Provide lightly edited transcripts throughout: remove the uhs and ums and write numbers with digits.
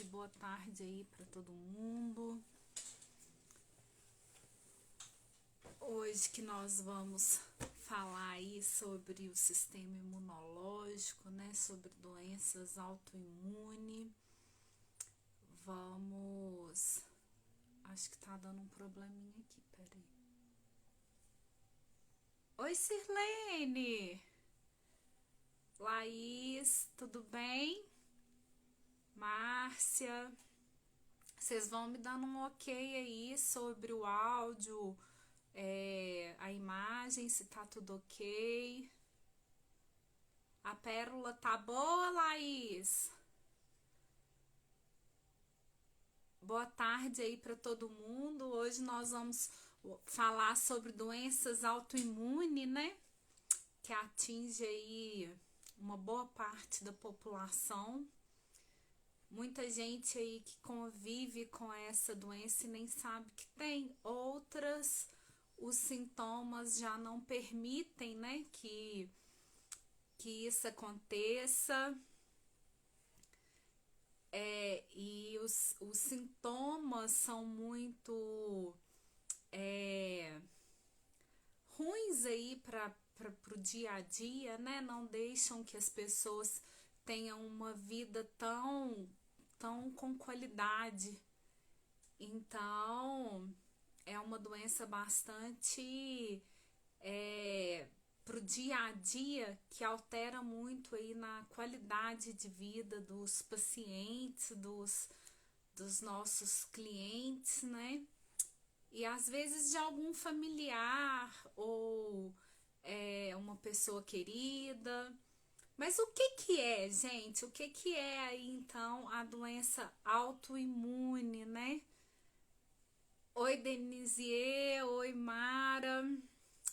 boa tarde aí para todo mundo. Hoje que nós vamos falar aí sobre o sistema imunológico, né? Sobre doenças autoimunes. Acho que tá dando um probleminha aqui, peraí. Oi, Sirlene! Laís, tudo bem? Márcia, vocês vão me dando um ok aí sobre o áudio, a imagem, se tá tudo ok. A pérola tá boa, Laís? Boa tarde aí para todo mundo. Hoje nós vamos falar sobre doenças autoimunes, né? Que atinge aí uma boa parte da população. Muita gente aí que convive com essa doença e nem sabe que tem. Outras, os sintomas já não permitem, né, que isso aconteça. E os sintomas são muito ruins aí para o dia a dia, né? Não deixam que as pessoas tenham uma vida tão com qualidade. Então, é uma doença bastante pro dia a dia, que altera muito aí na qualidade de vida dos pacientes, dos nossos clientes, né? E às vezes de algum familiar ou uma pessoa querida. Mas o que é, gente? O que é aí então a doença autoimune, né? Oi, Denisier, oi, Mara.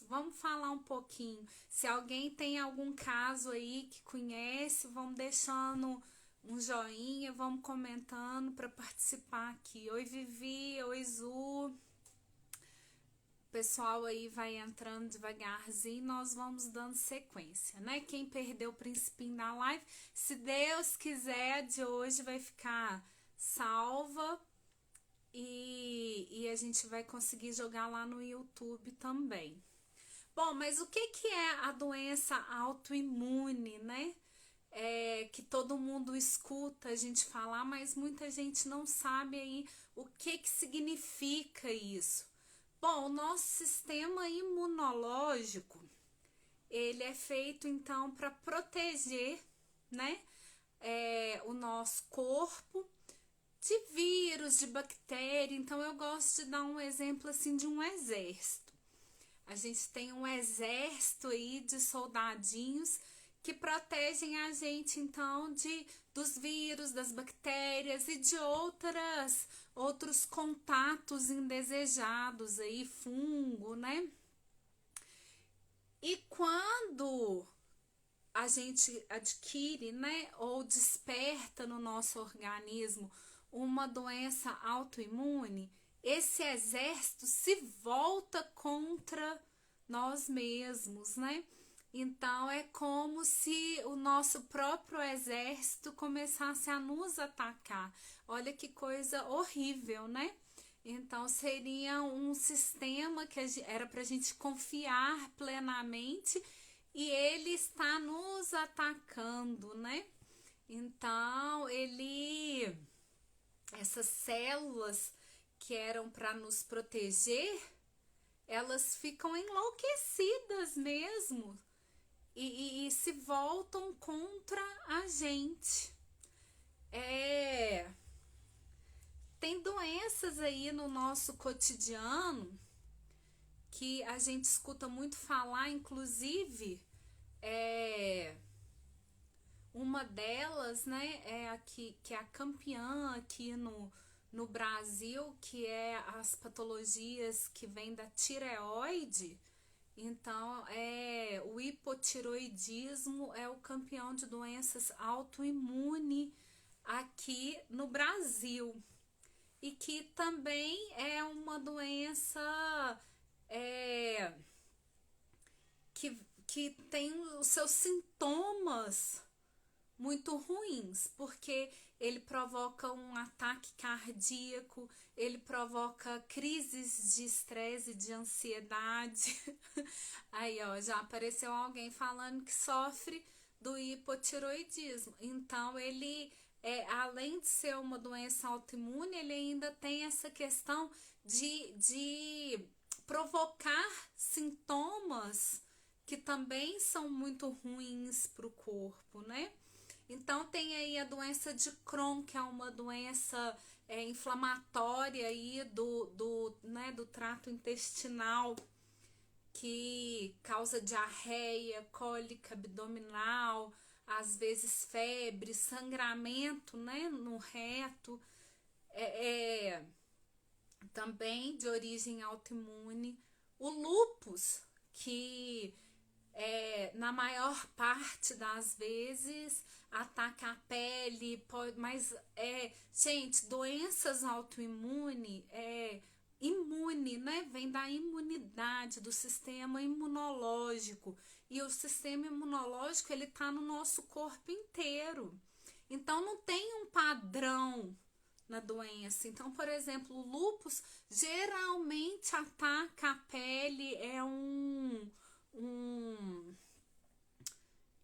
Vamos falar um pouquinho. Se alguém tem algum caso aí que conhece, vamos deixando um joinha, vamos comentando para participar aqui. Oi, Vivi, oi, Zu. O pessoal aí vai entrando devagarzinho, nós vamos dando sequência, né? Quem perdeu o principinho da live, se Deus quiser, de hoje vai ficar salva e a gente vai conseguir jogar lá no YouTube também. Bom, mas o que é a doença autoimune, né? Que todo mundo escuta a gente falar, mas muita gente não sabe aí o que significa isso. Bom, o nosso sistema imunológico, ele é feito então para proteger, né, o nosso corpo de vírus, de bactéria. Então eu gosto de dar um exemplo assim de um exército. A gente tem um exército aí de soldadinhos que protegem a gente então dos vírus, das bactérias e de outros contatos indesejados aí, fungo, né? E quando a gente adquire, né, ou desperta no nosso organismo uma doença autoimune, esse exército se volta contra nós mesmos, né? Então é como se o nosso próprio exército começasse a nos atacar. Olha que coisa horrível, né? Então seria um sistema que era para a gente confiar plenamente e ele está nos atacando, né? Então essas células que eram para nos proteger, elas ficam enlouquecidas mesmo e se voltam contra a gente. Tem doenças aí no nosso cotidiano que a gente escuta muito falar, inclusive uma delas, né, que é a campeã aqui no Brasil, que é as patologias que vêm da tireoide. Então, o hipotiroidismo é o campeão de doenças autoimunes aqui no Brasil. E que também é uma doença que tem os seus sintomas muito ruins, porque ele provoca um ataque cardíaco, ele provoca crises de estresse e de ansiedade. Aí, ó, já apareceu alguém falando que sofre do hipotiroidismo. Então, ele, além de ser uma doença autoimune, ele ainda tem essa questão de provocar sintomas que também são muito ruins para o corpo, né? Então tem aí a doença de Crohn, que é uma doença inflamatória aí do trato intestinal, que causa diarreia, cólica abdominal, às vezes febre, sangramento, né, no reto, é também de origem autoimune. O lúpus, que na maior parte das vezes ataca a pele, mas gente, doenças autoimunes imune, né? Vem da imunidade, do sistema imunológico. E o sistema imunológico, ele tá no nosso corpo inteiro. Então, não tem um padrão na doença. Então, por exemplo, o lúpus geralmente ataca a pele,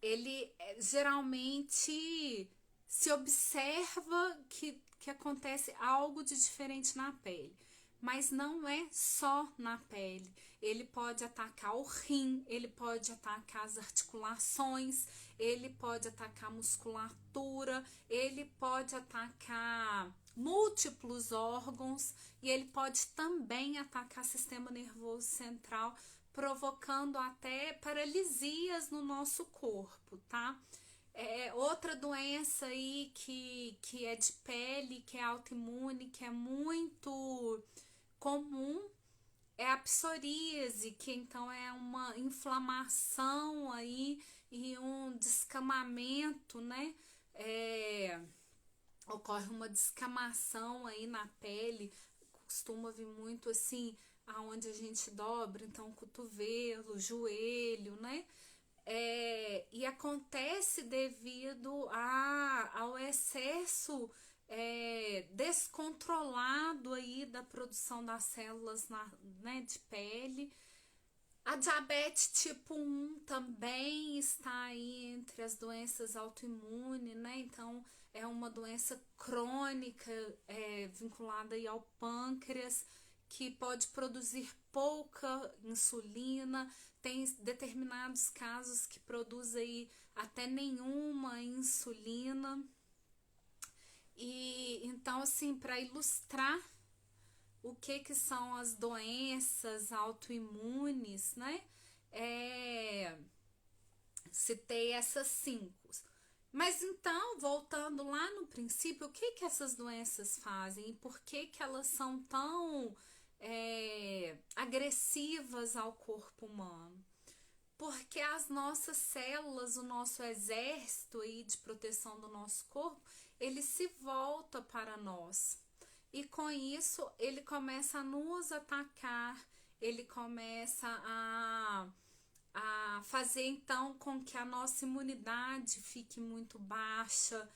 ele geralmente se observa que acontece algo de diferente na pele, mas não é só na pele. Ele pode atacar o rim, ele pode atacar as articulações, ele pode atacar a musculatura, ele pode atacar múltiplos órgãos e ele pode também atacar o sistema nervoso central, provocando até paralisias no nosso corpo, tá? Outra doença aí que é de pele, que é autoimune, que é muito comum, é a psoríase, que então é uma inflamação aí e um descamamento, né? Ocorre uma descamação aí na pele, costuma vir muito assim, aonde a gente dobra, então cotovelo, joelho, né? E acontece devido ao excesso descontrolado aí da produção das células né, de pele. A diabetes tipo 1 também está aí entre as doenças autoimunes, né? Então, é uma doença crônica vinculada aí ao pâncreas, que pode produzir pouca insulina. Tem determinados casos que produzem aí até nenhuma insulina. E então, assim, para ilustrar o que são as doenças autoimunes, né? Citei essas 5. Mas então, voltando lá no princípio, o que essas doenças fazem e por que elas são tão agressivas ao corpo humano? Porque as nossas células, o nosso exército aí de proteção do nosso corpo, ele se volta para nós. E com isso, ele começa a nos atacar, ele começa a fazer então com que a nossa imunidade fique muito baixa.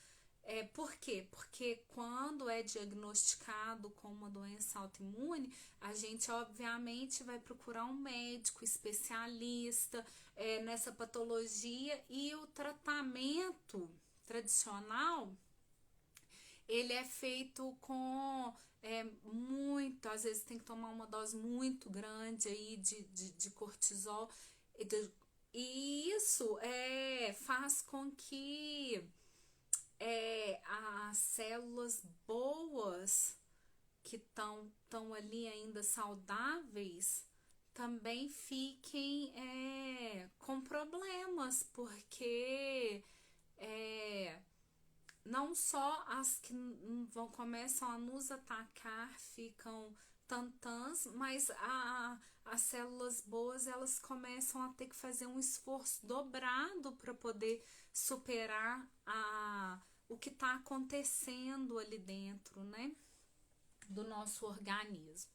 Por quê? Porque quando é diagnosticado com uma doença autoimune, a gente obviamente vai procurar um médico especialista nessa patologia, e o tratamento tradicional, ele é feito com muito, às vezes tem que tomar uma dose muito grande aí de cortisol, e isso faz com que as células boas que estão ali ainda saudáveis também fiquem com problemas, porque não só as que começam a nos atacar ficam tantãs, mas as células boas, elas começam a ter que fazer um esforço dobrado para poder superar o que está acontecendo ali dentro, né, do nosso organismo.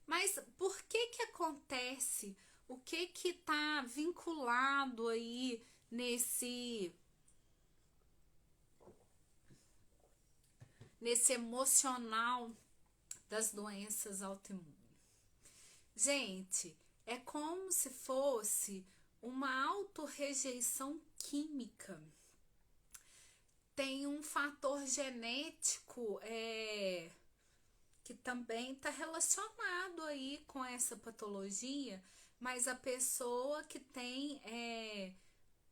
Mas por que acontece? O que está vinculado aí nesse emocional das doenças autoimunes. Gente, é como se fosse uma autorrejeição química. Tem um fator genético que também está relacionado aí com essa patologia, mas a pessoa que tem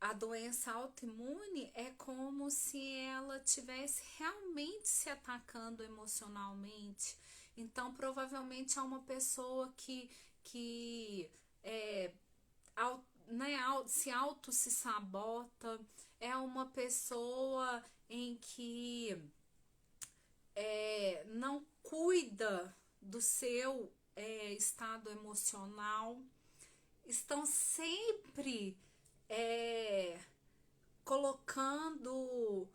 a doença autoimune é como se ela tivesse realmente se atacando emocionalmente. Então, provavelmente é uma pessoa que se sabota, é uma pessoa em que não cuida do seu estado emocional, estão sempre colocando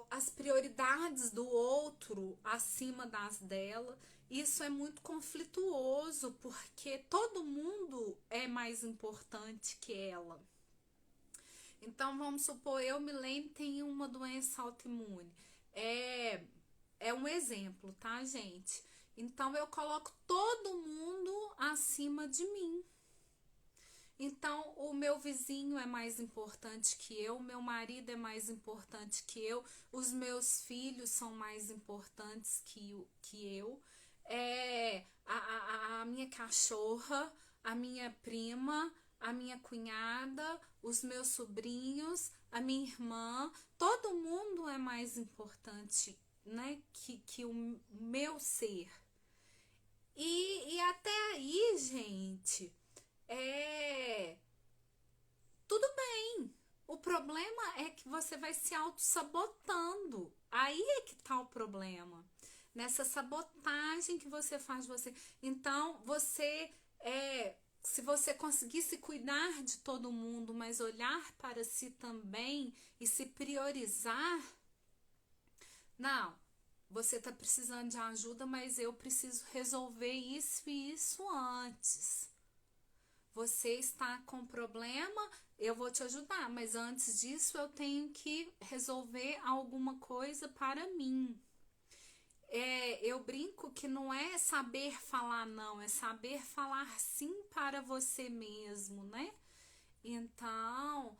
as prioridades do outro acima das dela. Isso é muito conflituoso, porque todo mundo é mais importante que ela. Então, vamos supor, eu, Milene, tenho uma doença autoimune. É um exemplo, tá, gente? Então, eu coloco todo mundo acima de mim. Então, o meu vizinho é mais importante que eu, meu marido é mais importante que eu, os meus filhos são mais importantes que eu, a minha cachorra, a minha prima, a minha cunhada, os meus sobrinhos, a minha irmã, todo mundo é mais importante, né, que o meu ser. E até aí, gente, tudo bem. O problema é que você vai se auto-sabotando. Aí é que tá o problema. Nessa sabotagem que você faz de você. Então, se você conseguisse cuidar de todo mundo, mas olhar para si também e se priorizar, não, você tá precisando de ajuda, mas eu preciso resolver isso e isso antes. Você está com problema, eu vou te ajudar, mas antes disso eu tenho que resolver alguma coisa para mim. Eu brinco que não é saber falar não, é saber falar sim para você mesmo, né? Então,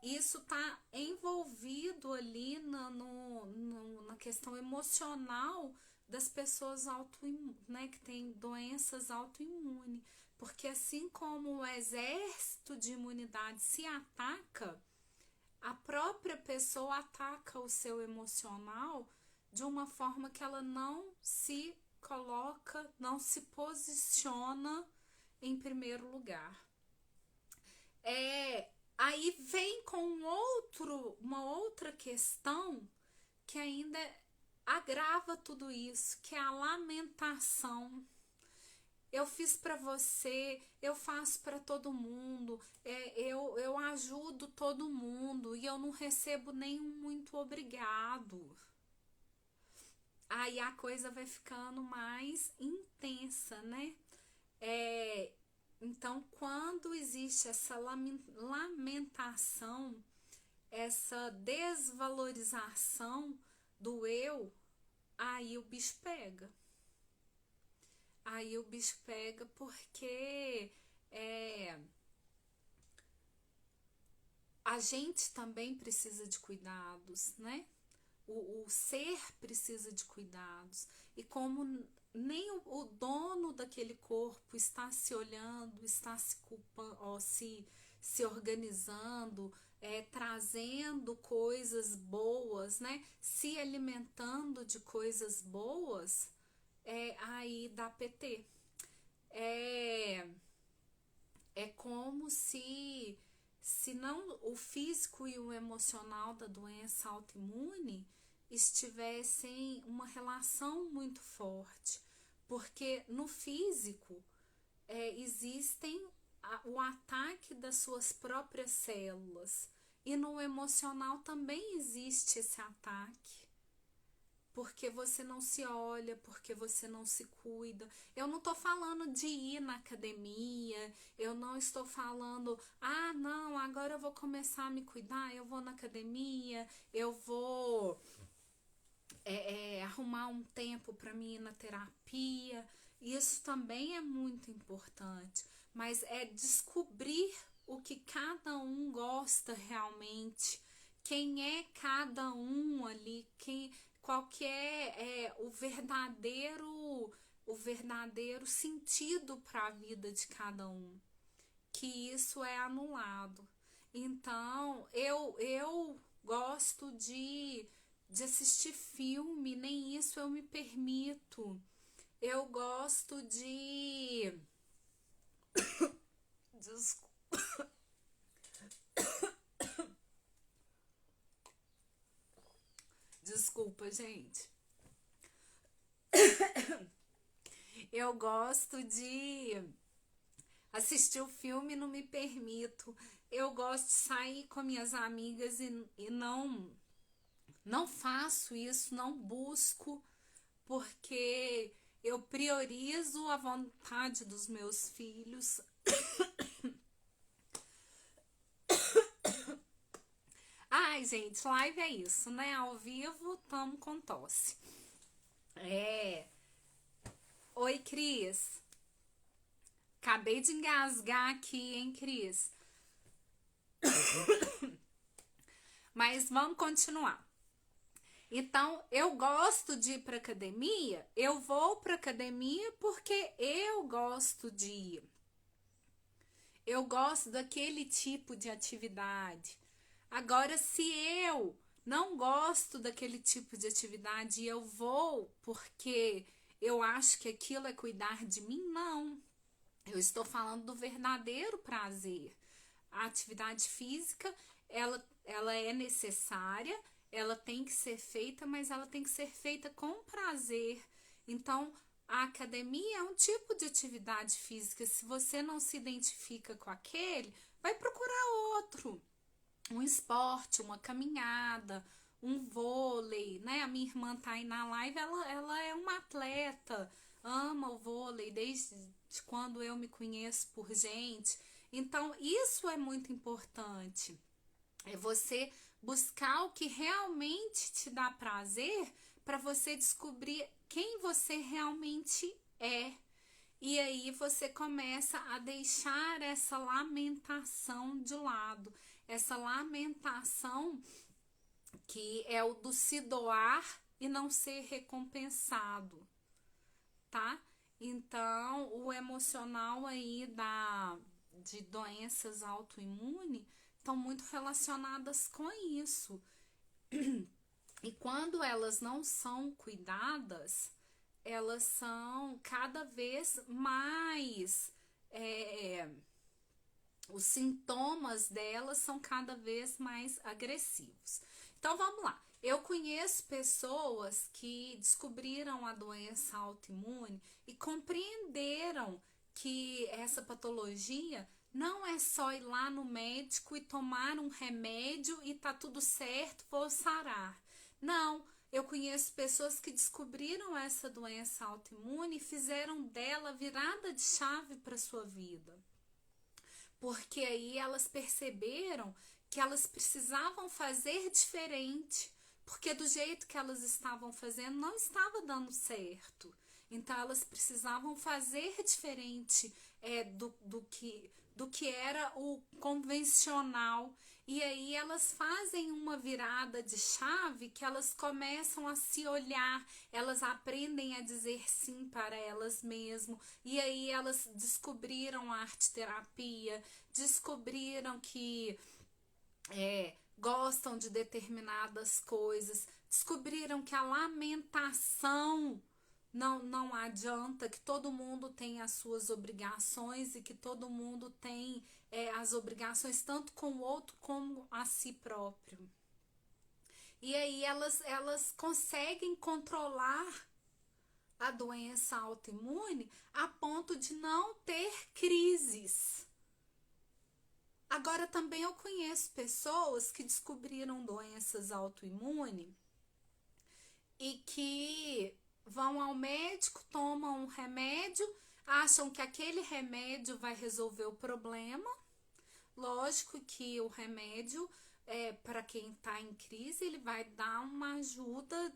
isso está envolvido ali na questão emocional das pessoas né, que têm doenças autoimunes. Porque assim como o exército de imunidade se ataca, a própria pessoa ataca o seu emocional de uma forma que ela não se coloca, não se posiciona em primeiro lugar. Aí vem com uma outra questão que ainda agrava tudo isso, que é a lamentação. Eu fiz para você, eu faço para todo mundo, eu ajudo todo mundo e eu não recebo nenhum muito obrigado. Aí a coisa vai ficando mais intensa, né? Então, quando existe essa lamentação, essa desvalorização do eu, aí o bicho pega. Aí o bicho pega porque a gente também precisa de cuidados, né? O ser precisa de cuidados. E como nem o dono daquele corpo está se olhando, está se culpando, ó, se organizando, trazendo coisas boas, né? Se alimentando de coisas boas, aí dá PT. É como se não o físico e o emocional da doença autoimune estivessem uma relação muito forte, porque no físico existem o ataque das suas próprias células e no emocional também existe esse ataque. Porque você não se olha, porque você não se cuida. Eu não estou falando de ir na academia, eu não estou falando, não, agora eu vou começar a me cuidar, eu vou na academia, eu vou arrumar um tempo para mim ir na terapia. Isso também é muito importante, mas é descobrir o que cada um gosta realmente, quem é cada um ali, qual que é o verdadeiro sentido para a vida de cada um, que isso é anulado. Então, eu gosto de assistir filme, nem isso eu me permito. Eu gosto de. Desculpa, gente. Eu gosto de assistir o filme, não me permito. Eu gosto de sair com minhas amigas e não faço isso, não busco, porque eu priorizo a vontade dos meus filhos. Ai, gente, live é isso, né? Ao vivo, tamo com tosse. Oi, Cris. Acabei de engasgar aqui, hein, Cris? Mas vamos continuar. Então, eu gosto de ir para academia, eu vou para academia porque eu gosto de ir. Eu gosto daquele tipo de atividade. Agora, se eu não gosto daquele tipo de atividade e eu vou porque eu acho que aquilo é cuidar de mim, não. Eu estou falando do verdadeiro prazer. A atividade física, ela é necessária, ela tem que ser feita, mas ela tem que ser feita com prazer. Então, a academia é um tipo de atividade física. Se você não se identifica com aquele, vai procurar outro. Um esporte, uma caminhada, um vôlei, né? A minha irmã tá aí na live, ela é uma atleta, ama o vôlei desde quando eu me conheço por gente. Então, isso é muito importante. É você buscar o que realmente te dá prazer para você descobrir quem você realmente é. E aí você começa a deixar essa lamentação de lado. Essa lamentação que é o do se doar e não ser recompensado, tá? Então, o emocional aí de doenças autoimunes estão muito relacionadas com isso. E quando elas não são cuidadas, elas são cada vez mais. Os sintomas delas são cada vez mais agressivos. Então vamos lá. Eu conheço pessoas que descobriram a doença autoimune e compreenderam que essa patologia não é só ir lá no médico e tomar um remédio e tá tudo certo, vou sarar. Não, eu conheço pessoas que descobriram essa doença autoimune e fizeram dela virada de chave para sua vida. Porque aí elas perceberam que elas precisavam fazer diferente, porque do jeito que elas estavam fazendo não estava dando certo. Então elas precisavam fazer diferente do que era o convencional. E aí elas fazem uma virada de chave que elas começam a se olhar, elas aprendem a dizer sim para elas mesmas. E aí elas descobriram a arte-terapia, descobriram que gostam de determinadas coisas, descobriram que a lamentação não adianta, que todo mundo tem as suas obrigações e que todo mundo tem as obrigações tanto com o outro como a si próprio. E aí elas conseguem controlar a doença autoimune a ponto de não ter crises. Agora também eu conheço pessoas que descobriram doenças autoimunes e que vão ao médico, tomam um remédio, acham que aquele remédio vai resolver o problema. Lógico que o remédio para quem está em crise, ele vai dar uma ajuda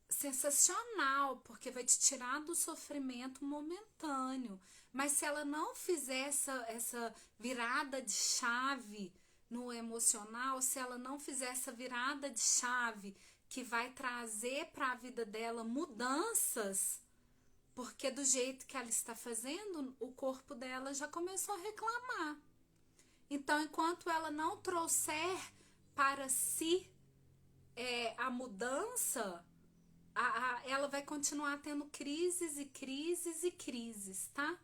sensacional, porque vai te tirar do sofrimento momentâneo. Mas se ela não fizer essa virada de chave no emocional, se ela não fizer essa virada de chave que vai trazer para a vida dela mudanças, porque do jeito que ela está fazendo, o corpo dela já começou a reclamar. Então, enquanto ela não trouxer para si a mudança, ela vai continuar tendo crises e crises e crises, tá?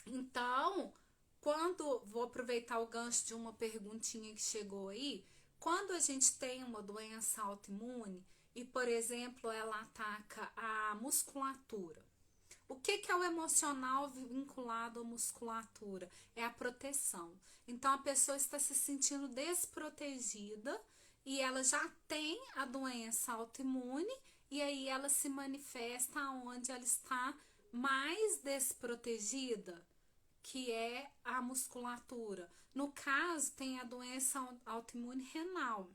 Então, vou aproveitar o gancho de uma perguntinha que chegou aí, quando a gente tem uma doença autoimune e, por exemplo, ela ataca a musculatura, o que é o emocional vinculado à musculatura? É a proteção. Então, a pessoa está se sentindo desprotegida e ela já tem a doença autoimune e aí ela se manifesta onde ela está mais desprotegida, que é a musculatura. No caso, tem a doença autoimune renal.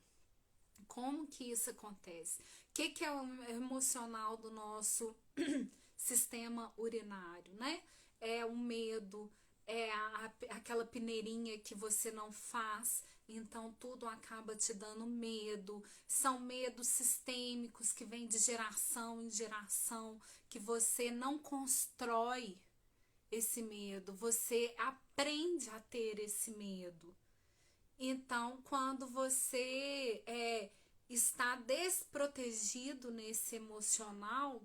Como que isso acontece? O que é o emocional do nosso sistema urinário, né? É o medo, é aquela peneirinha que você não faz, então tudo acaba te dando medo. São medos sistêmicos que vêm de geração em geração, que você não constrói esse medo, você aprende a ter esse medo. Então, quando você está desprotegido nesse emocional,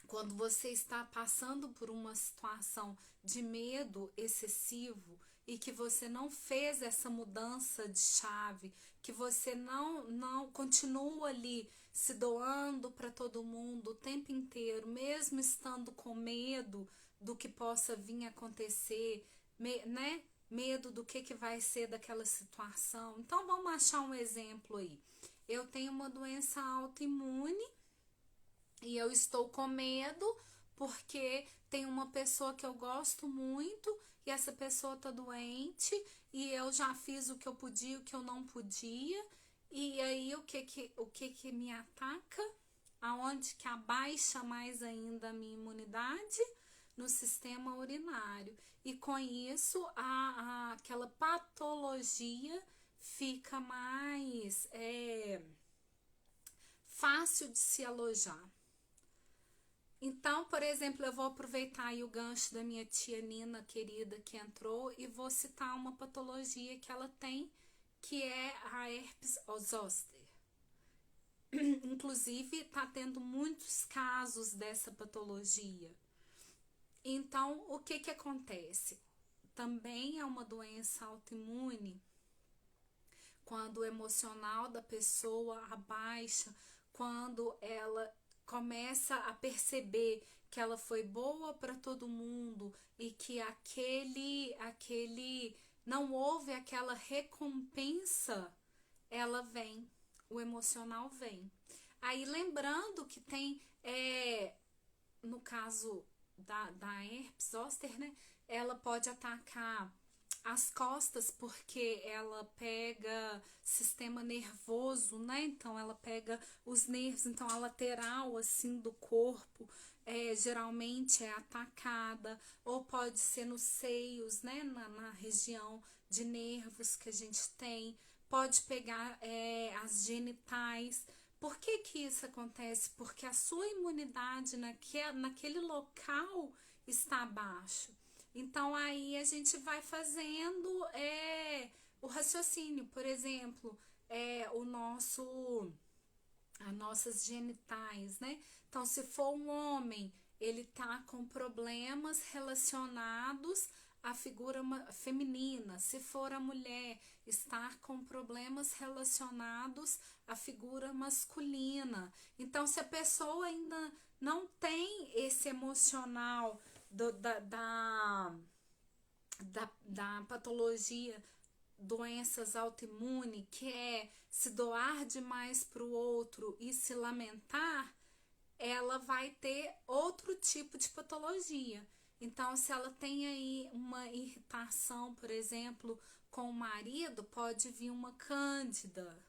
quando você está passando por uma situação de medo excessivo e que você não fez essa mudança de chave, que você não continua ali se doando para todo mundo o tempo inteiro, mesmo estando com medo do que possa vir a acontecer, né? Medo do que vai ser daquela situação. Então, vamos achar um exemplo aí. Eu tenho uma doença autoimune e eu estou com medo porque tem uma pessoa que eu gosto muito e essa pessoa tá doente e eu já fiz o que eu podia, o que eu não podia. E aí o que me ataca? Aonde que abaixa mais ainda a minha imunidade? No sistema urinário. E com isso, aquela patologia fica mais fácil de se alojar. Então, por exemplo, eu vou aproveitar aí o gancho da minha tia Nina, querida, que entrou, e vou citar uma patologia que ela tem, que é a herpes zoster. Inclusive, está tendo muitos casos dessa patologia. Então, o que acontece? Também é uma doença autoimune, quando o emocional da pessoa abaixa, quando ela começa a perceber que ela foi boa para todo mundo e que aquele não houve aquela recompensa, ela vem, o emocional vem. Aí lembrando que tem, no caso da herpes zoster, né, ela pode atacar as costas porque ela pega sistema nervoso, né? Então ela pega os nervos, então a lateral assim do corpo geralmente é atacada, ou pode ser nos seios, né? Na região de nervos que a gente tem, pode pegar as genitais. Por que isso acontece? Porque a sua imunidade naquele local está abaixo. Então, aí a gente vai fazendo o raciocínio. Por exemplo, as nossas genitais, né? Então, se for um homem, ele tá com problemas relacionados à figura feminina. Se for a mulher, está com problemas relacionados à figura masculina. Então, se a pessoa ainda não tem esse emocional da patologia, doenças autoimunes, que é se doar demais para o outro e se lamentar, ela vai ter outro tipo de patologia. Então, se ela tem aí uma irritação, por exemplo, com o marido, pode vir uma cândida.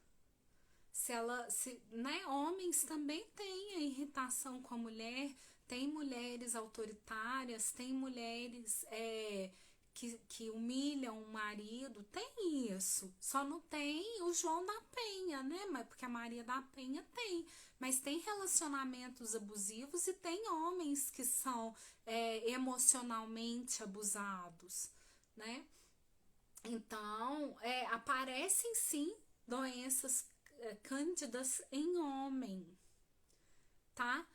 Né, homens também têm a irritação com a mulher, tem mulheres autoritárias, tem mulheres que humilham o marido, tem isso. Só não tem o João da Penha, né? Mas porque a Maria da Penha tem. Mas tem relacionamentos abusivos e tem homens que são emocionalmente abusados, né? Então, aparecem sim doenças cândidas em homem, tá?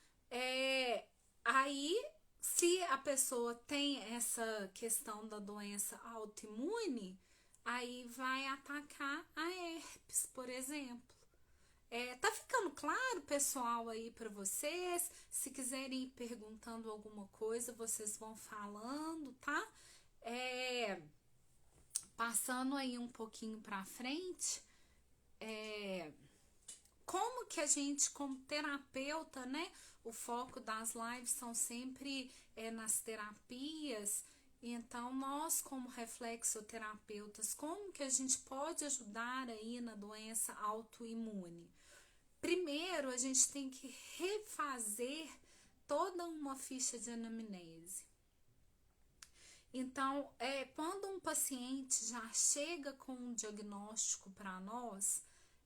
Aí, se a pessoa tem essa questão da doença autoimune, aí vai atacar a herpes, por exemplo. Tá ficando claro, pessoal, aí para vocês? Se quiserem ir perguntando alguma coisa, vocês vão falando, tá? Passando aí um pouquinho para frente, como que a gente, como terapeuta, né? O foco das lives são sempre nas terapias. Então, nós, como reflexoterapeutas, como que a gente pode ajudar aí na doença autoimune? Primeiro, a gente tem que refazer toda uma ficha de anamnese. Então, quando um paciente já chega com um diagnóstico para nós,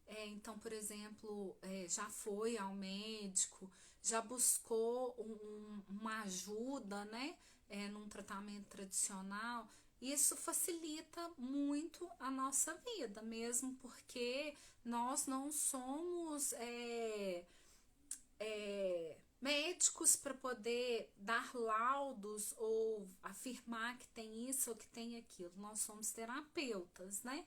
então, por exemplo, já foi ao médico, já buscou uma ajuda, né, num tratamento tradicional, isso facilita muito a nossa vida, mesmo porque nós não somos médicos para poder dar laudos ou afirmar que tem isso ou que tem aquilo. Nós somos terapeutas, né?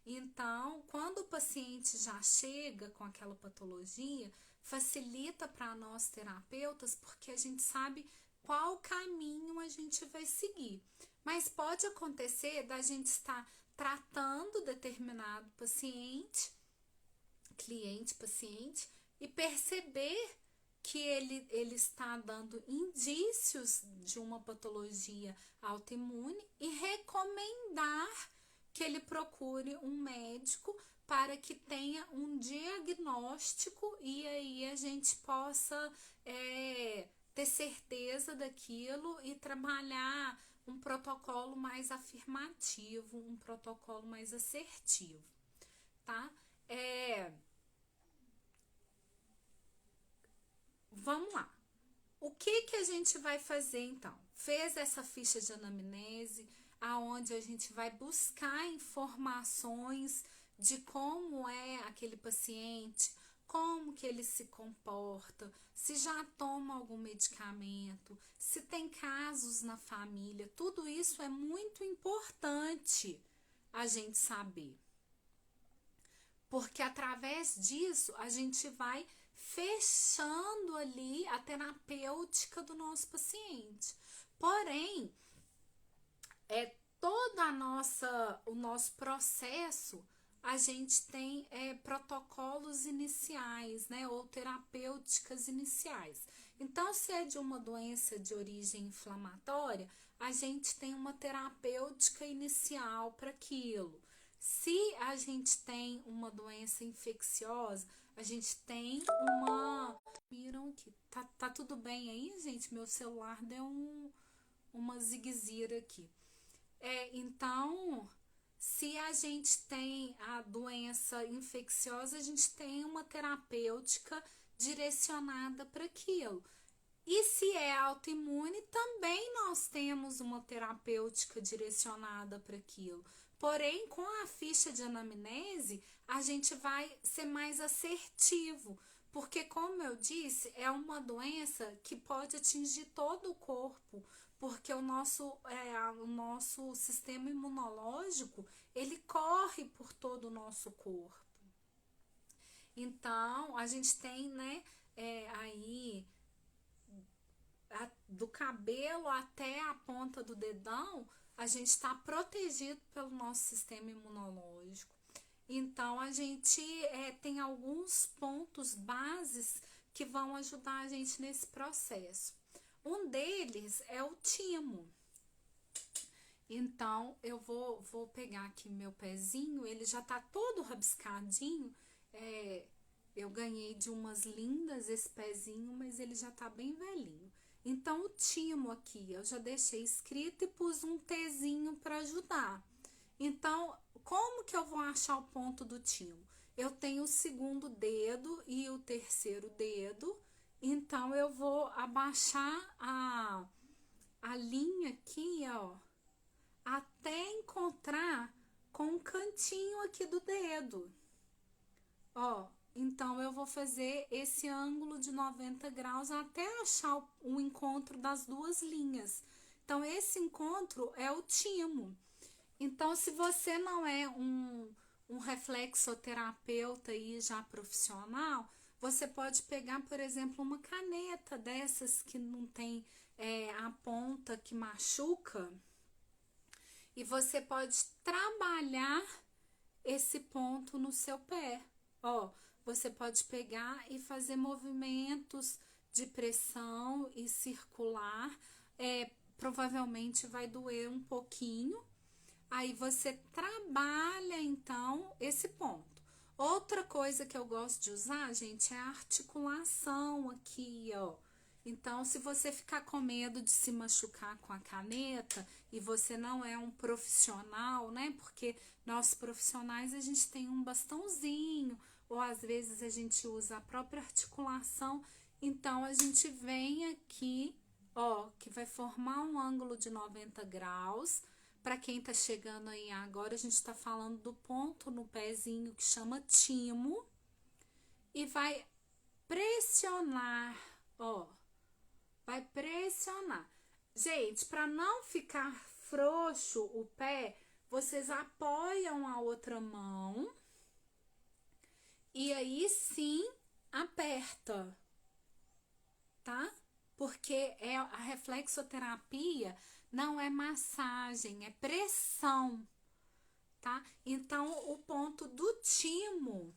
Então, quando o paciente já chega com aquela patologia, facilita para nós terapeutas, porque a gente sabe qual caminho a gente vai seguir. Mas pode acontecer da gente estar tratando determinado paciente, cliente, paciente, e perceber que ele está dando indícios de uma patologia autoimune e recomendar que ele procure um médico para que tenha um diagnóstico e aí a gente possa ter certeza daquilo e trabalhar um protocolo mais afirmativo, um protocolo mais assertivo, tá? Vamos lá. O que a gente vai fazer então? Fez essa ficha de anamnese, aonde a gente vai buscar informações de como é aquele paciente, como que ele se comporta, se já toma algum medicamento, se tem casos na família. Tudo isso é muito importante a gente saber. Porque através disso a gente vai fechando ali a terapêutica do nosso paciente. Porém, o nosso processo, a gente tem protocolos iniciais, né, ou terapêuticas iniciais. Então, se é de uma doença de origem inflamatória, a gente tem uma terapêutica inicial para aquilo. Se a gente tem uma doença infecciosa, a gente tem uma... Viram que tá tudo bem aí, gente? Meu celular deu uma zigue-zira aqui. Então, se a gente tem a doença infecciosa, a gente tem uma terapêutica direcionada para aquilo. E se é autoimune, também nós temos uma terapêutica direcionada para aquilo. Porém, com a ficha de anamnese, a gente vai ser mais assertivo, porque, como eu disse, é uma doença que pode atingir todo o corpo, porque o nosso sistema imunológico, ele corre por todo o nosso corpo. Então, a gente tem, né, aí do cabelo até a ponta do dedão, a gente está protegido pelo nosso sistema imunológico. Então, a gente tem alguns pontos bases que vão ajudar a gente nesse processo. Um deles é o timo. Então, eu vou pegar aqui meu pezinho, ele já tá todo rabiscadinho. Eu ganhei de umas lindas esse pezinho, mas ele já tá bem velhinho. Então, o timo aqui, eu já deixei escrito e pus um Tzinho para ajudar. Então, como que eu vou achar o ponto do timo? Eu tenho o segundo dedo e o terceiro dedo, então eu vou abaixar a linha aqui, ó, até encontrar com o cantinho aqui do dedo. Ó, então eu vou fazer esse ângulo de 90 graus até achar o encontro das duas linhas. Então, esse encontro é o timo. Então, se você não é um reflexoterapeuta aí já profissional, você pode pegar, por exemplo, uma caneta dessas que não tem a ponta que machuca, e você pode trabalhar esse ponto no seu pé. Ó, você pode pegar e fazer movimentos de pressão e circular. Provavelmente vai doer um pouquinho. Aí você trabalha, então, esse ponto. Outra coisa que eu gosto de usar, gente, é a articulação aqui, ó. Então, se você ficar com medo de se machucar com a caneta e você não é um profissional, né? Porque nós profissionais, a gente tem um bastãozinho, ou às vezes a gente usa a própria articulação. Então, a gente vem aqui, ó, que vai formar um ângulo de 90 graus. Para quem tá chegando aí agora, a gente tá falando do ponto no pezinho que chama timo. E vai pressionar, ó. Vai pressionar. Gente, para não ficar frouxo o pé, vocês apoiam a outra mão. E aí sim, aperta. Tá? Porque a reflexoterapia não é massagem, é pressão, tá? Então, o ponto do timo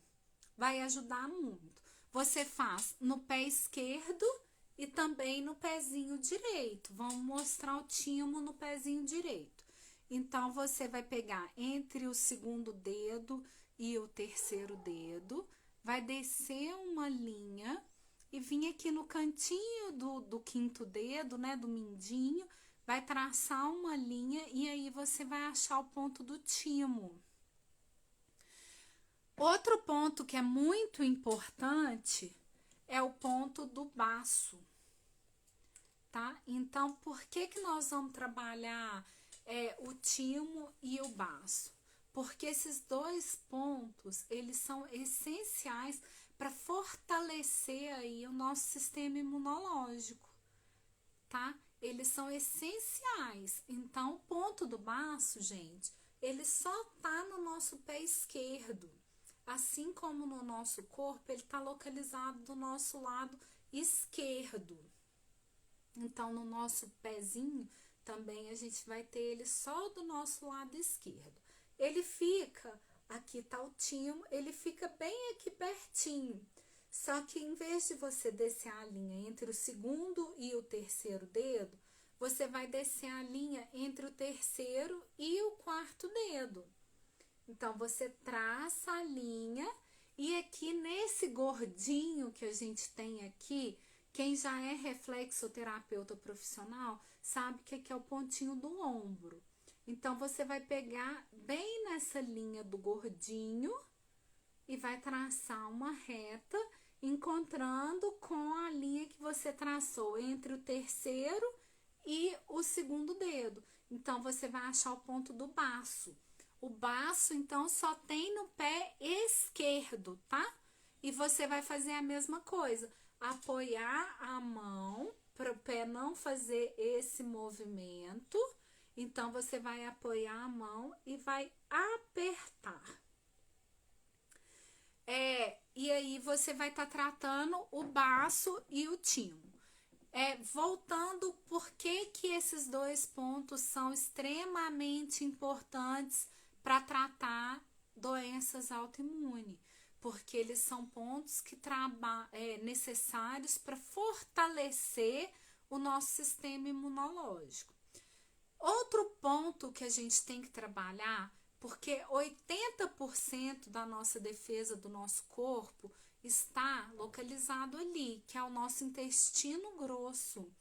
vai ajudar muito. Você faz no pé esquerdo e também no pezinho direito. Vamos mostrar o timo no pezinho direito. Então, você vai pegar entre o segundo dedo e o terceiro dedo, vai descer uma linha e vir aqui no cantinho do quinto dedo, né, do mindinho, vai traçar uma linha e aí você vai achar o ponto do timo. Outro ponto que é muito importante é o ponto do baço, tá? Então, por que nós vamos trabalhar o timo e o baço? Porque esses dois pontos, eles são essenciais para fortalecer aí o nosso sistema imunológico, tá? Eles são essenciais. Então, o ponto do baço, gente, ele só tá no nosso pé esquerdo. Assim como no nosso corpo, ele tá localizado do nosso lado esquerdo. Então, no nosso pezinho, também a gente vai ter ele só do nosso lado esquerdo. Ele fica, aqui tá o timo, ele fica bem aqui pertinho. Só que em vez de você descer a linha entre o segundo e o terceiro dedo, você vai descer a linha entre o terceiro e o quarto dedo. Então, você traça a linha e aqui nesse gordinho que a gente tem aqui, quem já é reflexoterapeuta profissional sabe que aqui é o pontinho do ombro. Então, você vai pegar bem nessa linha do gordinho e vai traçar uma reta, encontrando com a linha que você traçou entre o terceiro e o segundo dedo. Então, você vai achar o ponto do baço. O baço, então, só tem no pé esquerdo, tá? E você vai fazer a mesma coisa. Apoiar a mão para o pé não fazer esse movimento. Então, você vai apoiar a mão e vai apertar. E aí, você vai estar tratando o baço e o timo. Voltando, por que esses dois pontos são extremamente importantes para tratar doenças autoimunes? Porque eles são pontos que necessários para fortalecer o nosso sistema imunológico. Outro ponto que a gente tem que trabalhar, porque 80% da nossa defesa do nosso corpo está localizado ali, que é o nosso intestino grosso.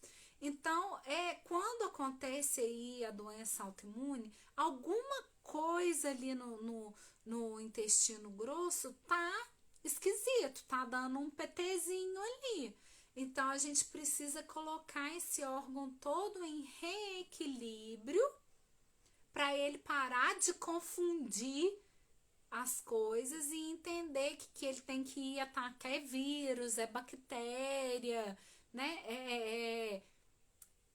Então, quando acontece aí a doença autoimune, alguma coisa ali no intestino grosso tá esquisito, tá dando um PTzinho ali. Então, a gente precisa colocar esse órgão todo em reequilíbrio para ele parar de confundir as coisas e entender que ele tem que ir atacar vírus, bactéria, né?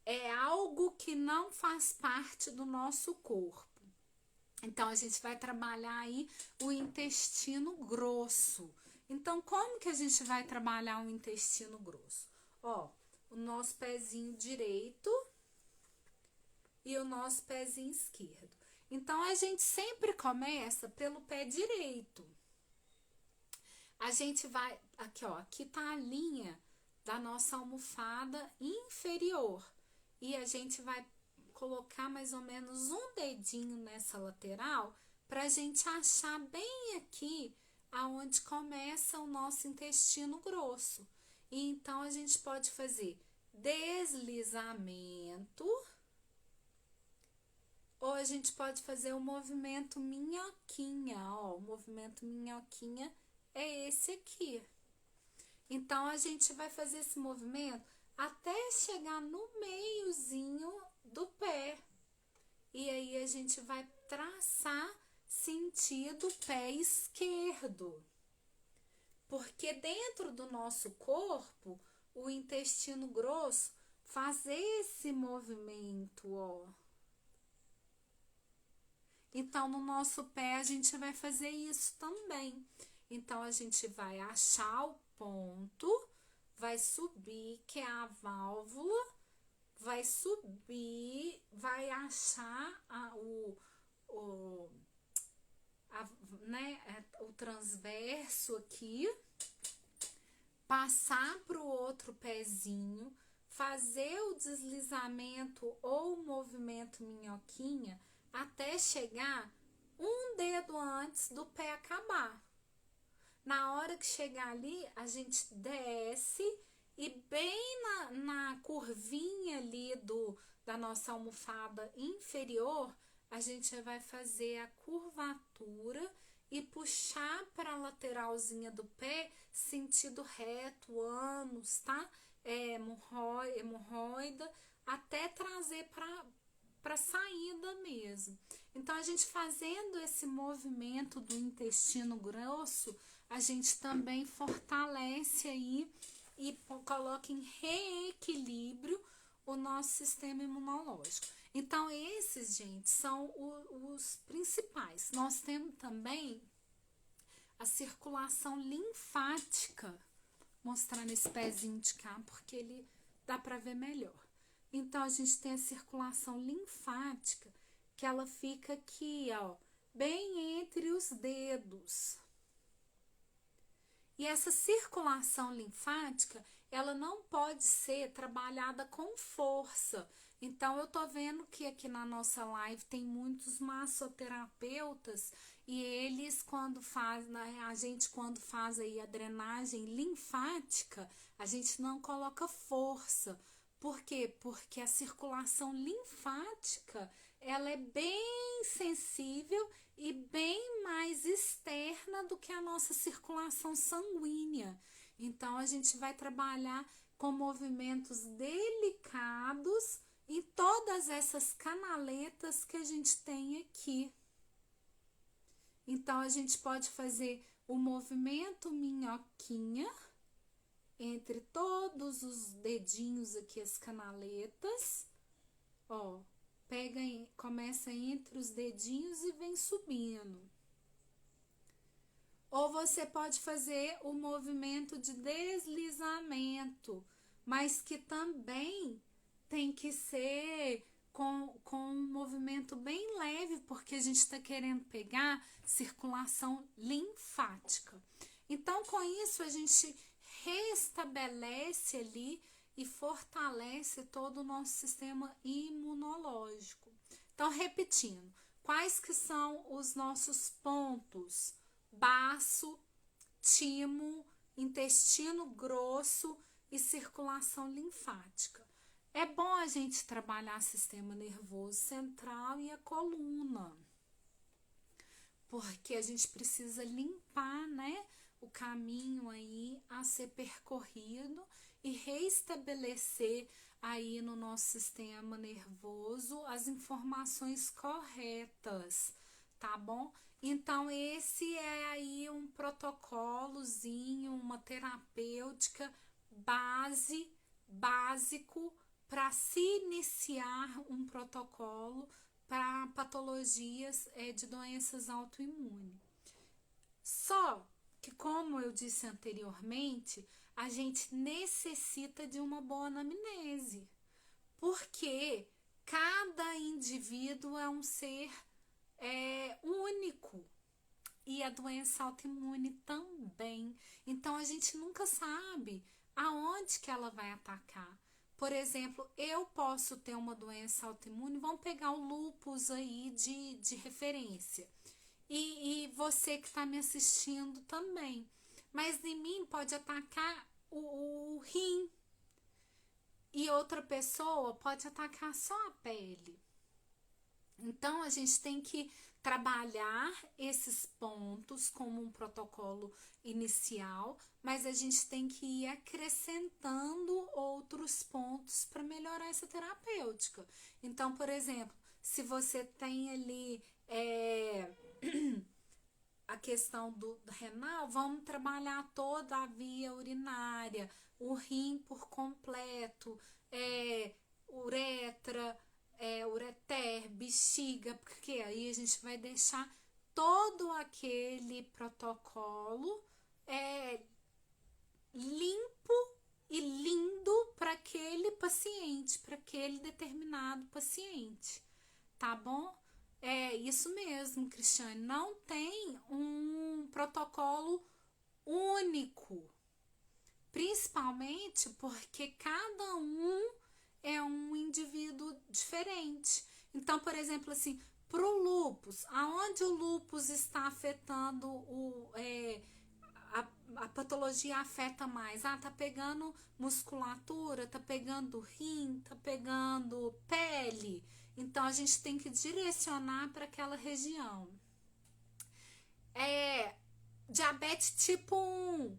É algo que não faz parte do nosso corpo. Então, a gente vai trabalhar aí o intestino grosso. Então, como que a gente vai trabalhar o intestino grosso? Ó, o nosso pezinho direito e o nosso pezinho esquerdo. Então, a gente sempre começa pelo pé direito. A gente vai, aqui ó, aqui tá a linha da nossa almofada inferior. E a gente vai colocar mais ou menos um dedinho nessa lateral pra gente achar bem aqui aonde começa o nosso intestino grosso. E então, a gente pode fazer deslizamento, ou a gente pode fazer o movimento minhoquinha, ó, o movimento minhoquinha é esse aqui. Então, a gente vai fazer esse movimento até chegar no meiozinho do pé. E aí, a gente vai traçar sentido pé esquerdo. Porque dentro do nosso corpo, o intestino grosso faz esse movimento, ó. Então, no nosso pé, a gente vai fazer isso também. Então, a gente vai achar o ponto, vai subir, que é a válvula, vai subir, vai achar o transverso aqui, passar para o outro pezinho, fazer o deslizamento ou o movimento minhoquinha até chegar um dedo antes do pé acabar. Na hora que chegar ali, a gente desce e bem na curvinha ali da nossa almofada inferior, a gente vai fazer a curvatura e puxar para a lateralzinha do pé, sentido reto, ânus, tá? Hemorroida, até trazer para saída mesmo. Então, a gente fazendo esse movimento do intestino grosso, a gente também fortalece aí e coloca em reequilíbrio o nosso sistema imunológico. Então, esses, gente, são os principais. Nós temos também a circulação linfática, mostrando esse pezinho de cá, porque ele dá para ver melhor. Então, a gente tem a circulação linfática, que ela fica aqui, ó, bem entre os dedos. E essa circulação linfática, ela não pode ser trabalhada com força. Então, eu tô vendo que aqui na nossa live tem muitos massoterapeutas e eles, quando faz, né, a gente quando faz aí a drenagem linfática, a gente não coloca força. Por quê? Porque a circulação linfática, ela é bem sensível e bem mais externa do que a nossa circulação sanguínea. Então, a gente vai trabalhar com movimentos delicados em todas essas canaletas que a gente tem aqui. Então, a gente pode fazer o movimento minhoquinha entre todos os dedinhos aqui, as canaletas, ó, começa entre os dedinhos e vem subindo. Ou você pode fazer o movimento de deslizamento, mas que também tem que ser com um movimento bem leve, porque a gente está querendo pegar circulação linfática. Então, com isso, a gente restabelece ali e fortalece todo o nosso sistema imunológico. Então, repetindo, quais que são os nossos pontos? Baço, timo, intestino grosso e circulação linfática. É bom a gente trabalhar sistema nervoso central e a coluna, porque a gente precisa limpar, né, o caminho aí a ser percorrido e reestabelecer aí no nosso sistema nervoso as informações corretas, tá bom? Então, esse é aí um protocolozinho, uma terapêutica básico para se iniciar um protocolo para patologias de doenças autoimunes. Só que, como eu disse anteriormente, a gente necessita de uma boa anamnese, porque cada indivíduo é um ser único e a doença autoimune também. Então a gente nunca sabe aonde que ela vai atacar. Por exemplo, eu posso ter uma doença autoimune, vamos pegar o lúpus aí de referência. E você que está me assistindo também. Mas em mim pode atacar o rim. E outra pessoa pode atacar só a pele. Então, a gente tem que trabalhar esses pontos como um protocolo inicial, mas a gente tem que ir acrescentando outros pontos para melhorar essa terapêutica. Então, por exemplo, se você tem ali a questão do renal, vamos trabalhar toda a via urinária, o rim por completo, uretra, ureter, bexiga, porque aí a gente vai deixar todo aquele protocolo limpo e lindo para aquele paciente, para aquele determinado paciente, tá bom? É isso mesmo, Cristiane, não tem um protocolo único, principalmente porque cada um é um indivíduo diferente. Então, por exemplo, assim, para o lúpus, aonde o lúpus está afetando a patologia afeta mais? Tá pegando musculatura, tá pegando rim, tá pegando pele. Então, a gente tem que direcionar para aquela região. Diabetes tipo 1.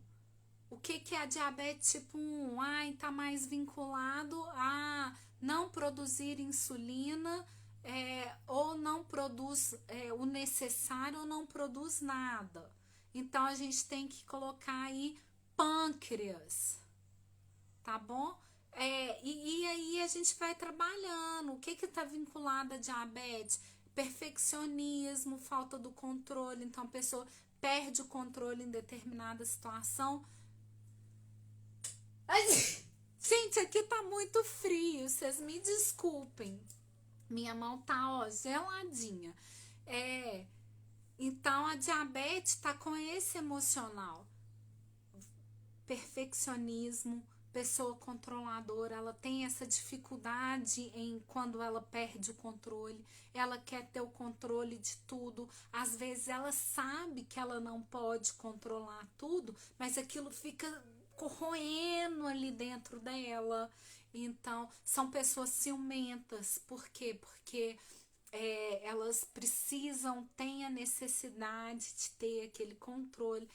O que é a diabetes tipo 1? Está mais vinculado a não produzir insulina, ou não produz o necessário ou não produz nada. Então, a gente tem que colocar aí pâncreas, tá bom? E aí a gente vai trabalhando. O que está vinculado à diabetes? Perfeccionismo, falta do controle. Então, a pessoa perde o controle em determinada situação. Ai, gente, aqui tá muito frio, vocês me desculpem. Minha mão tá, geladinha. Então, a diabetes tá com esse emocional. Perfeccionismo, pessoa controladora, ela tem essa dificuldade em quando ela perde o controle, ela quer ter o controle de tudo, às vezes ela sabe que ela não pode controlar tudo, mas aquilo fica corroendo ali dentro dela. Então, são pessoas ciumentas. Por quê? Porque elas precisam, têm a necessidade de ter aquele controle.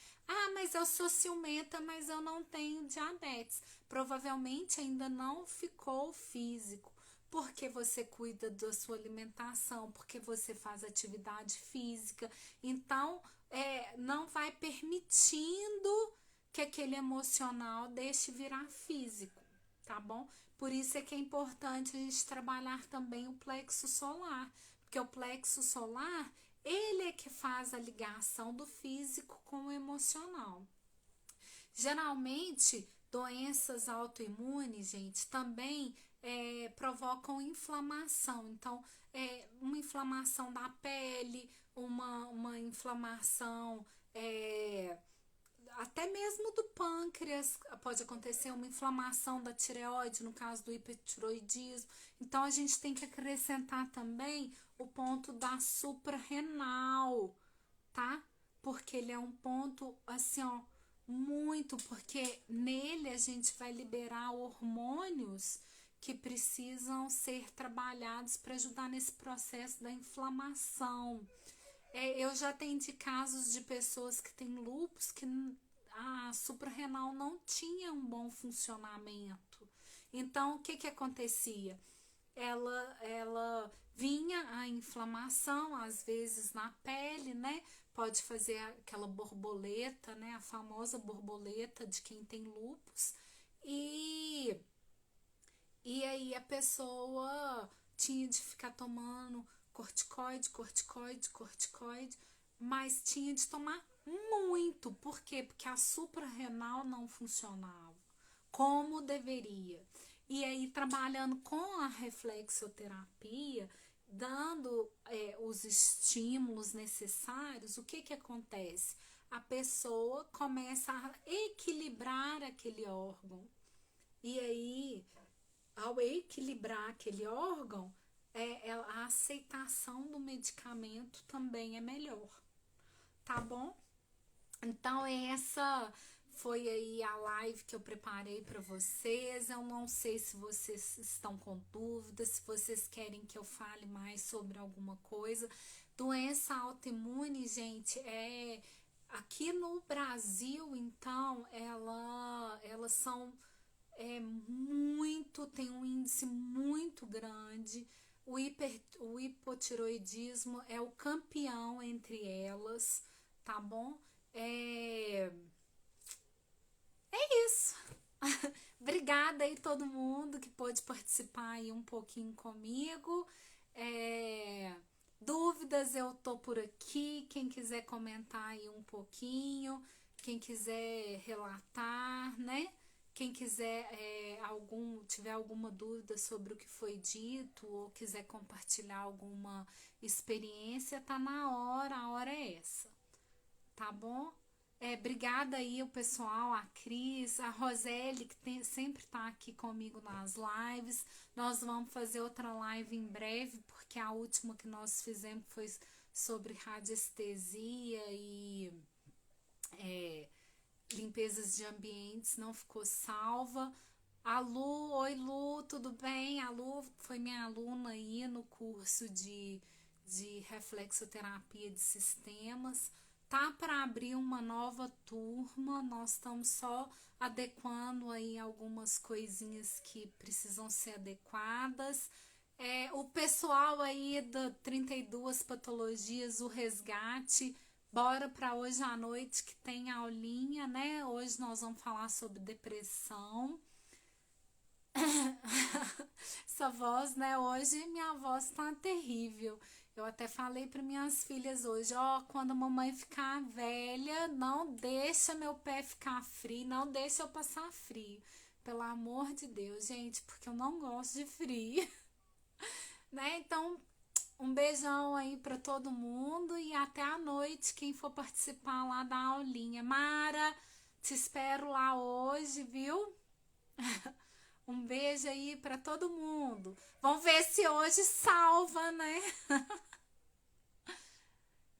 Mas eu sou ciumenta, mas eu não tenho diabetes. Provavelmente ainda não ficou físico, porque você cuida da sua alimentação, porque você faz atividade física. Então, não vai permitindo que aquele emocional deixe virar físico, tá bom? Por isso é que é importante a gente trabalhar também o plexo solar, porque o plexo solar, ele é que faz a ligação do físico com o emocional. Geralmente, doenças autoimunes, gente, também provocam inflamação. Então, uma inflamação da pele, uma inflamação até mesmo do pâncreas, pode acontecer uma inflamação da tireoide, no caso do hipertiroidismo. Então, a gente tem que acrescentar também o ponto da suprarrenal, tá? Porque ele é um ponto, assim, ó, muito, porque nele a gente vai liberar hormônios que precisam ser trabalhados para ajudar nesse processo da inflamação. Eu já atendi casos de pessoas que têm lúpus que a suprarrenal não tinha um bom funcionamento. Então, o que que acontecia? Ela vinha a inflamação, às vezes na pele, né? Pode fazer aquela borboleta, né? A famosa borboleta de quem tem lúpus. E aí a pessoa tinha de ficar tomando corticoide, mas tinha de tomar muito. Por quê? Porque a suprarrenal não funcionava como deveria. E aí, trabalhando com a reflexoterapia, dando os estímulos necessários, o que que acontece? A pessoa começa a equilibrar aquele órgão. E aí, ao equilibrar aquele órgão, a aceitação do medicamento também é melhor, tá bom? Então, essa foi aí a live que eu preparei para vocês. Eu não sei se vocês estão com dúvidas, se vocês querem que eu fale mais sobre alguma coisa. Doença autoimune, gente, aqui no Brasil, então, elas são tem um índice muito grande. O hipotiroidismo é o campeão entre elas, tá bom? É isso. Obrigada aí todo mundo que pôde participar aí um pouquinho comigo. Dúvidas, eu tô por aqui. Quem quiser comentar aí um pouquinho, quem quiser relatar, né? Quem quiser tiver alguma dúvida sobre o que foi dito ou quiser compartilhar alguma experiência, tá na hora, a hora é essa, tá bom? Obrigada aí o pessoal, a Cris, a Roseli, que sempre tá aqui comigo nas lives. Nós vamos fazer outra live em breve, porque a última que nós fizemos foi sobre radiestesia e limpezas de ambientes, não ficou salva. A Lu, oi Lu, tudo bem? A Lu foi minha aluna aí no curso de reflexoterapia de sistemas. Tá para abrir uma nova turma, nós estamos só adequando aí algumas coisinhas que precisam ser adequadas. O pessoal aí da 32 patologias, o resgate, bora para hoje à noite que tem aulinha, né? Hoje nós vamos falar sobre depressão. Essa voz, né? Hoje minha voz tá terrível. Eu até falei para minhas filhas hoje, quando a mamãe ficar velha, não deixa meu pé ficar frio, não deixa eu passar frio. Pelo amor de Deus, gente, porque eu não gosto de frio. Né? Então, um beijão aí para todo mundo e até a noite, quem for participar lá da aulinha. Mara, te espero lá hoje, viu? Um beijo aí para todo mundo. Vamos ver se hoje salva, né?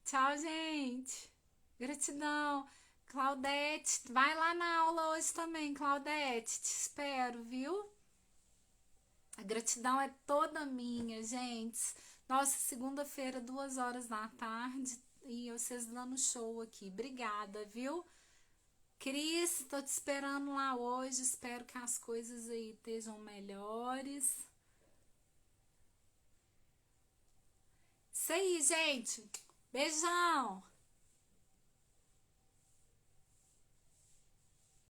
Tchau, gente. Gratidão. Claudete, vai lá na aula hoje também, Claudete. Te espero, viu? A gratidão é toda minha, gente. Nossa, segunda-feira, 2 horas da tarde. E vocês dando show aqui. Obrigada, viu? Cris, tô te esperando lá hoje. Espero que as coisas aí estejam melhores. Isso aí, gente. Beijão!